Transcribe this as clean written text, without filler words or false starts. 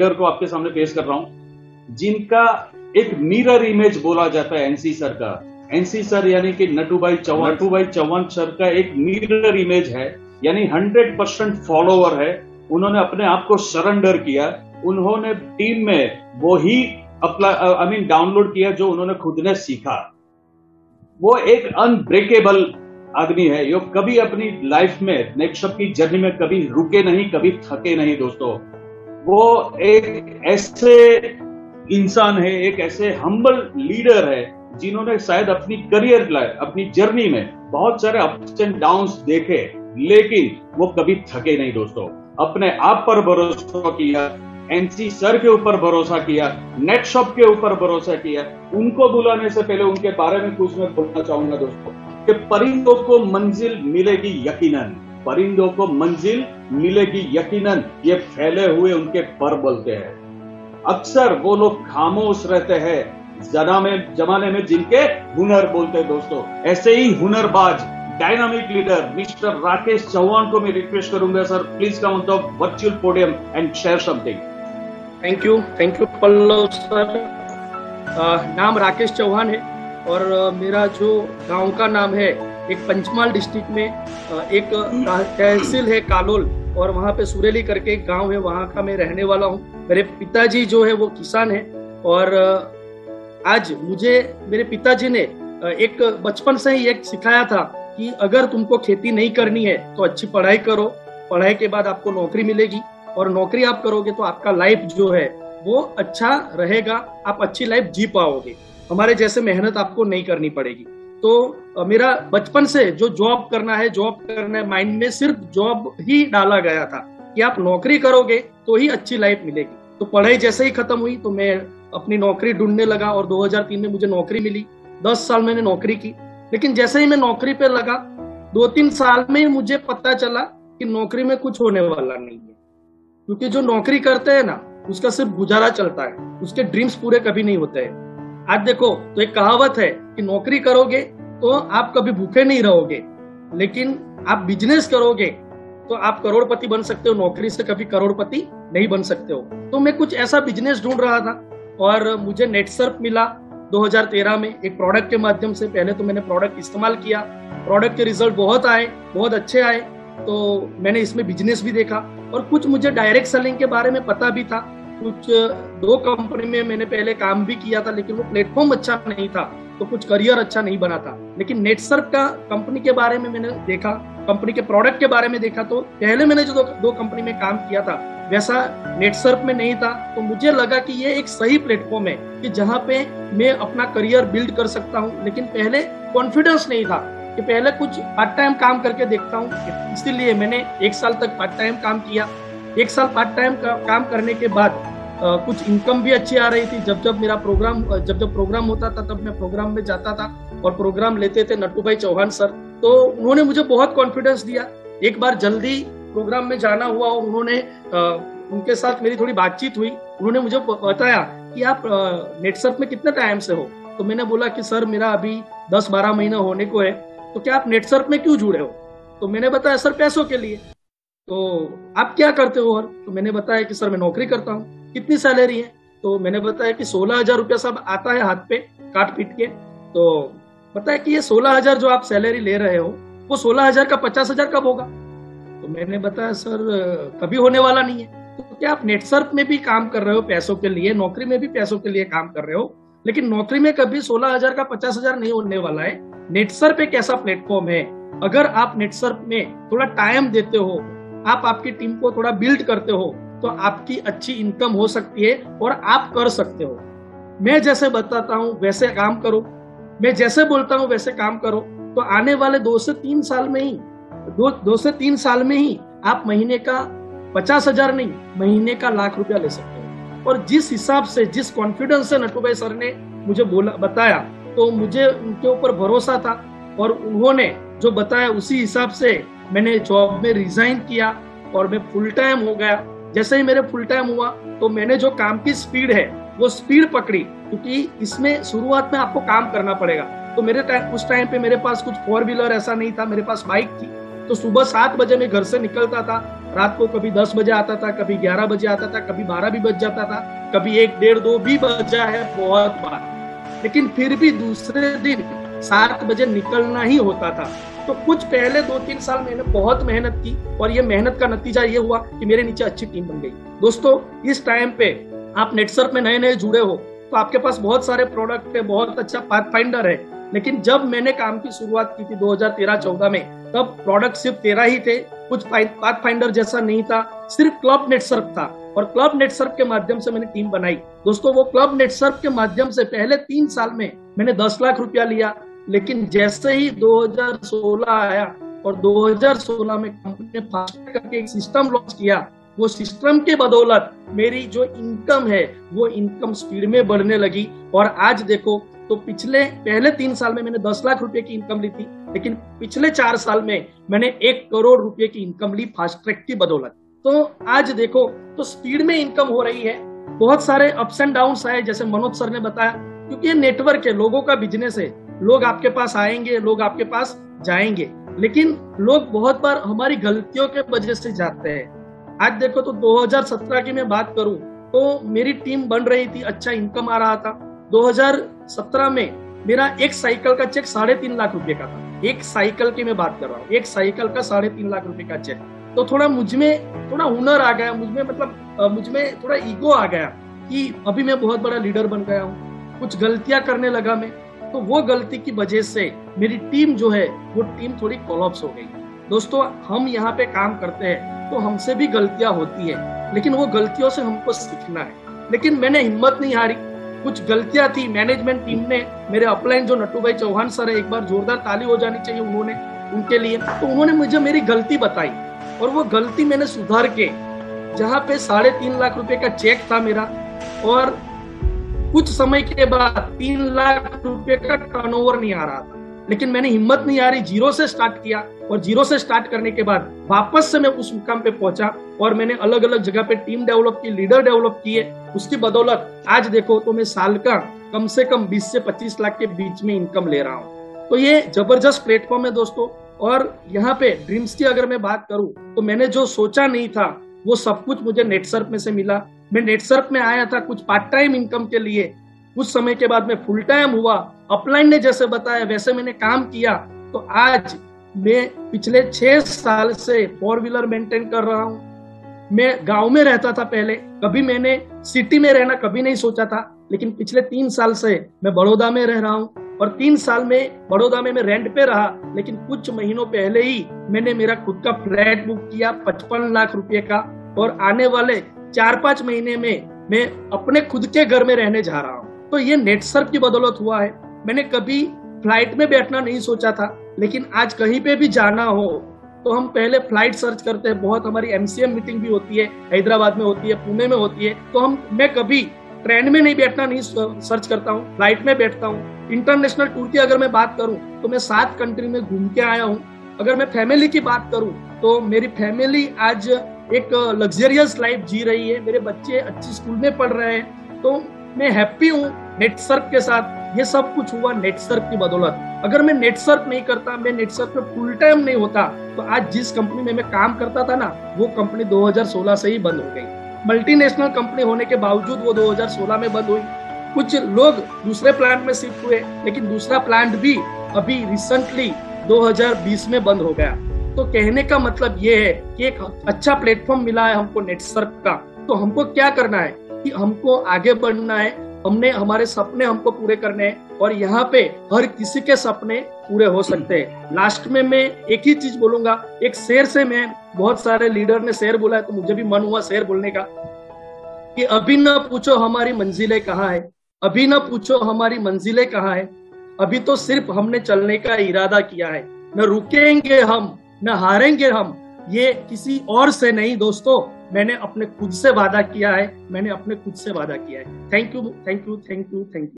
Leader को आपके सामने पेश कर रहा हूं, जिनका एक मिरर इमेज बोला जाता है एनसी सर का। एनसी सर यानी कि नटूभाई चौहान सर का एक मिरर इमेज है, यानी 100% फॉलोवर है। उन्होंने अपने आप को सरेंडर किया, उन्होंने टीम में वो ही डाउनलोड किया जो उन्होंने खुद ने सीखा। वो एक अनब्रेकेबल आदमी है, जो कभी अपनी लाइफ में नेक्स्ट की जर्नी में कभी रुके नहीं, कभी थके नहीं दोस्तों। वो एक ऐसे इंसान है, एक ऐसे हम्बल लीडर है, जिन्होंने शायद अपनी करियर लाइफ, अपनी जर्नी में बहुत सारे अप्स एंड डाउन्स देखे, लेकिन वो कभी थके नहीं दोस्तों। अपने आप पर भरोसा किया, एनसी सर के ऊपर भरोसा किया, नेटशॉप के ऊपर भरोसा किया। उनको बुलाने से पहले उनके बारे में कुछ मैं बोलना चाहूंगा दोस्तों, कि परिंदों को मंजिल मिलेगी यकीनन, परिंदों को मंजिल मिलेगी यकीनन, ये फैले हुए उनके पर बोलते हैं। अक्सर वो लोग खामोश रहते हैं जमाने में जिनके हुनर बोलते हैं दोस्तों। ऐसे ही हुनरबाज dynamic leader mister Rakesh Chauhan को मैं रिक्वेस्ट करूंगा, sir please come on the virtual podium and share something. Thank you Pallav sir. नाम राकेश चौहान है और मेरा जो गांव का नाम है, एक पंचमहाल डिस्ट्रिक्ट में एक तहसील है कालोल, और वहाँ पे सुरेली करके एक गांव है, वहाँ का मैं रहने वाला हूँ। मेरे पिताजी जो है वो किसान है, और आज मुझे मेरे पिताजी ने एक बचपन से ही एक सिखाया था कि अगर तुमको खेती नहीं करनी है तो अच्छी पढ़ाई करो, पढ़ाई के बाद आपको नौकरी मिलेगी, और नौकरी आप करोगे तो आपका लाइफ जो है वो अच्छा रहेगा, आप अच्छी लाइफ जी पाओगे, हमारे जैसे मेहनत आपको नहीं करनी पड़ेगी। तो मेरा बचपन से जो जॉब करना है माइंड में सिर्फ जॉब ही डाला गया था कि आप नौकरी करोगे तो ही अच्छी लाइफ मिलेगी। तो पढ़ाई जैसे ही खत्म हुई तो मैं अपनी नौकरी ढूंढने लगा, और 2003 में मुझे नौकरी मिली। 10 साल मैंने नौकरी की, लेकिन जैसे ही मैं नौकरी पे लगा 2-3 साल में ही मुझे पता चला कि नौकरी में कुछ होने वाला नहीं है, क्योंकि जो नौकरी करते हैं ना उसका सिर्फ गुजारा चलता है, उसके ड्रीम्स पूरे कभी नहीं होते हैं। आज देखो तो एक कहावत है कि नौकरी करोगे तो आप कभी भूखे नहीं रहोगे, लेकिन आप बिजनेस करोगे तो आप करोड़पति बन सकते हो, नौकरी से कभी करोड़पति नहीं बन सकते हो। तो मैं कुछ ऐसा बिजनेस ढूंढ रहा था और मुझे नेटसर्फ मिला 2013 में एक प्रोडक्ट के माध्यम से। पहले तो मैंने प्रोडक्ट इस्तेमाल किया, प्रोडक्ट के रिजल्ट बहुत आए, बहुत अच्छे आए, तो मैंने इसमें बिजनेस भी देखा, और कुछ मुझे डायरेक्ट सेलिंग के बारे में पता भी था। कुछ 2 कंपनी में मैंने पहले काम भी किया था, लेकिन वो प्लेटफॉर्म अच्छा नहीं था, तो कुछ करियर अच्छा नहीं बना था। लेकिन नेटसर्फ का कंपनी के बारे में मैंने देखा, कंपनी के प्रोडक्ट के बारे में देखा, तो पहले मैंने जो 2 कंपनी में काम किया था वैसा नेटसर्फ में नहीं था। तो मुझे लगा कि ये एक सही प्लेटफॉर्म है कि जहाँ पे मैं अपना करियर बिल्ड कर सकता हूँ। लेकिन पहले कॉन्फिडेंस नहीं था कि पहले कुछ पार्ट टाइम काम करके देखता हूँ, इसीलिए मैंने 1 साल तक पार्ट टाइम काम किया। 1 साल पार्ट टाइम काम करने के बाद कुछ इनकम भी अच्छी आ रही थी। जब मेरा प्रोग्राम होता था तब मैं प्रोग्राम में जाता था, और प्रोग्राम लेते थे नटूभाई चौहान सर, तो उन्होंने मुझे बहुत कॉन्फिडेंस दिया। एक बार जल्दी प्रोग्राम में जाना हुआ और उनके साथ मेरी थोड़ी बातचीत हुई। उन्होंने मुझे बताया कि आप नेटसर्फ में कितने टाइम से हो। तो मैंने बोला कि सर मेरा अभी 10-12 महीना होने को है, तो क्या आप नेटसर्फ में क्यों जुड़े हो? तो मैंने बताया सर पैसों के लिए। तो आप क्या करते हो? और तो मैंने बताया कि सर मैं नौकरी करता हूँ। कितनी सैलरी है? तो मैंने बताया कि 16,000 रुपया सब आता है हाथ पे काट पीट के। तो बताया कि ये 16,000 जो आप सैलरी ले रहे हो वो 16,000 का 50,000 कब होगा? तो मैंने बताया सर कभी होने वाला नहीं है। तो क्या आप नेटसर्फ में भी काम कर रहे हो पैसों के लिए, नौकरी में भी पैसों के लिए काम कर रहे हो, लेकिन नौकरी में कभी 16,000 का 50,000 नहीं होने वाला है। नेटसर्फ एक ऐसा प्लेटफॉर्म है, अगर आप नेटसर्फ में थोड़ा टाइम देते हो, आप आपकी टीम को थोड़ा बिल्ड करते हो, तो आपकी अच्छी इनकम हो सकती है और आप कर सकते हो। मैं जैसे बताता हूँ वैसे काम करो, मैं जैसे बोलता हूँ वैसे काम करो, तो आने वाले 2 से 3 साल में ही आप महीने का 50,000 नहीं, महीने का लाख रुपया ले सकते हो। और जिस हिसाब से, जिस कॉन्फिडेंस से नटूभाई सर ने मुझे बताया, तो मुझे उनके ऊपर भरोसा था, और उन्होंने जो बताया उसी हिसाब से मैंने जॉब में रिजाइन किया और मैं फुल टाइम हो गया। जैसे ही मेरे फुल टाइम हुआ तो मैंने जो काम की स्पीड है वो स्पीड पकड़ी, क्योंकि इसमें शुरुआत में आपको काम करना पड़ेगा। तो उस टाइम पे मेरे पास कुछ 4 व्हीलर ऐसा नहीं था, मेरे पास बाइक थी। तो सुबह 7 बजे मैं घर से निकलता था रात को कभी 10 बजे आता था, कभी 11 बजे आता था, कभी 12 भी बज जाता था, कभी 1, 1:30, 2 भी बजा है बहुत बार। लेकिन फिर भी दूसरे दिन 7 बजे निकलना ही होता था। तो कुछ पहले 2-3 साल मैंने बहुत मेहनत की और ये मेहनत का नतीजा ये हुआ कि मेरे नीचे अच्छी टीम बन गई। दोस्तों, इस टाइम पे आप नेटसर्फ में नए नए जुड़े हो तो आपके पास बहुत सारे प्रोडक्ट है, बहुत अच्छा पाथफाइंडर है। लेकिन जब मैंने काम की शुरुआत की थी 2013-14 में, तब प्रोडक्ट सिर्फ 13 ही थे, कुछ पाथफाइंडर जैसा नहीं था, सिर्फ क्लब नेटसर्फ था। और क्लब नेटसर्फ के माध्यम से मैंने टीम बनाई। दोस्तों, वो क्लब नेटसर्फ के माध्यम से पहले 3 साल में मैंने 10 लाख रुपया लिया। लेकिन जैसे ही 2016 आया और 2016 में कंपनी ने फास्टट्रैक करके एक सिस्टम लॉन्च किया, वो सिस्टम के बदौलत मेरी जो इनकम है वो इनकम स्पीड में बढ़ने लगी। और आज देखो तो पहले 3 साल में मैंने 10 लाख रुपए की इनकम ली थी, लेकिन पिछले 4 साल में मैंने 1 करोड़ रुपए की इनकम ली फास्टट्रैक की बदौलत। तो आज देखो तो स्पीड में इनकम हो रही है। बहुत सारे अप्स एंड डाउन्स आए, जैसे मनोज सर ने बताया, क्योंकि ये नेटवर्क है, लोगों का बिजनेस है। लोग आपके पास आएंगे, लोग आपके पास जाएंगे, लेकिन लोग बहुत बार हमारी गलतियों के वजह से जाते हैं। आज देखो तो 2017 की मैं बात करूं तो मेरी टीम बन रही थी, अच्छा इनकम आ रहा था। 2017 में मेरा एक साइकिल का चेक 3.5 लाख रुपए का था। एक साइकिल की मैं बात कर रहा हूँ, एक साइकिल का 3.5 लाख रुपए का चेक। तो थोड़ा मुझमें थोड़ा हुनर आ गया, मुझमें थोड़ा ईगो आ गया कि अभी मैं बहुत बड़ा लीडर बन गया हूँ। कुछ गलतियां करने लगा मैं, तो वो गलती की वजह से मेरी टीम जो है वो टीम थोड़ी कोलैप्स हो गई। दोस्तों, हम यहाँ पे काम करते हैं तो हमसे भी गलतियां होती है, लेकिन वो गलतियों से हमको सीखना है। लेकिन मैंने हिम्मत नहीं हारी। कुछ गलतियां थी, मैनेजमेंट टीम ने, मेरे अपलाइन जो नट्टू भाई चौहान सर है, एक बार जोरदार ताली हो जानी चाहिए उनके लिए, तो उन्होंने मुझे मेरी गलती बताई और वो गलती मैंने सुधार के, जहाँ पे 3.5 लाख रुपए का चेक था मेरा और कुछ समय के बाद 3 लाख रुपए का टर्नओवर नहीं आ रहा था, लेकिन मैंने हिम्मत नहीं हारी, 0 से स्टार्ट किया और 0 से स्टार्ट करने के बाद वापस से मैं उस मुकाम पे पहुंचा और मैंने अलग अलग जगह पे टीम डेवलप की, लीडर डेवलप किए। उसकी बदौलत आज देखो तो मैं साल का कम से कम 20 से 25 लाख के बीच में इनकम ले रहा हूँ। तो ये जबरदस्त प्लेटफॉर्म है दोस्तों। और यहाँ पे ड्रीम्स की अगर मैं बात करूँ तो मैंने जो सोचा नहीं था वो सब कुछ मुझे नेटसर्फ में से मिला। मैं नेटसर्फ में आया था कुछ पार्ट टाइम इनकम के लिए, कुछ समय के बाद मैं फुल टाइम हुआ। अपलाइन ने जैसे बताया वैसे मैंने काम किया, तो आज मैं पिछले 6 साल से 4 व्हीलर मेंटेन कर रहा हूँ। मैं गांव में रहता था पहले, कभी मैंने सिटी में रहना कभी नहीं सोचा था, लेकिन पिछले 3 साल से मैं बड़ौदा में रह रहा हूँ और 3 साल में बड़ौदा में मैं रेंट पे रहा। लेकिन कुछ महीनों पहले ही मैंने मेरा खुद का फ्लैट बुक किया 55 लाख रुपए का, और आने वाले 4-5 महीने में मैं अपने खुद के घर में रहने जा रहा हूँ। तो ये नेटसर्फ की बदौलत हुआ है। मैंने कभी फ्लाइट में बैठना नहीं सोचा था, लेकिन आज कहीं पे भी जाना हो तो हम पहले फ्लाइट सर्च करते हैं। बहुत हमारी MCM मीटिंग भी होती है, हैदराबाद में होती है, पुणे में होती है, तो मैं कभी ट्रेन में नहीं बैठना नहीं सर्च करता हूँ, फ्लाइट में बैठता हूँ। इंटरनेशनल टूर की अगर मैं बात करूँ तो मैं 7 कंट्री में घूम के आया हूँ। अगर मैं फैमिली की बात करूँ तो मेरी फैमिली आज एक लग्जरियस लाइफ जी रही है। मेरे बच्चे अच्छी स्कूल में पढ़ रहे हैं, तो मैं हैप्पी हूँ नेटसर्फ के साथ। ये सब कुछ हुआ नेटसर्फ की बदौलत। अगर मैं नेटसर्फ नहीं करता, मैं नेटसर्फ में फुल टाइम नहीं होता, तो आज जिस कंपनी में मैं काम करता था ना, वो कंपनी 2016 से ही बंद हो गई। मल्टीनेशनल कंपनी होने के बावजूद वो 2016 में बंद हुई। कुछ लोग दूसरे प्लांट में शिफ्ट हुए, लेकिन दूसरा प्लांट भी अभी रिसेंटली 2020 में बंद हो गया। तो कहने का मतलब ये है कि एक अच्छा प्लेटफॉर्म मिला है हमको नेटसर्फ का। तो हमको क्या करना है कि हमको आगे बढ़ना है, हमारे सपने हमको पूरे करने हैं, और यहाँ पे हर किसी के सपने पूरे हो सकते हैं। लास्ट में मैं एक ही चीज बोलूंगा, एक शेर से, मैं बहुत सारे लीडर ने शेर बोला है तो मुझे भी मन हुआ शेर बोलने का, कि अभी न पूछो हमारी मंजिलें कहाँ है, अभी न पूछो हमारी मंजिलें कहाँ है, अभी तो सिर्फ हमने चलने का इरादा किया है। न रुकेंगे हम, न हारेंगे हम, ये किसी और से नहीं दोस्तों, मैंने अपने खुद से वादा किया है, मैंने अपने खुद से वादा किया है। Thank you, thank you, thank you, thank you.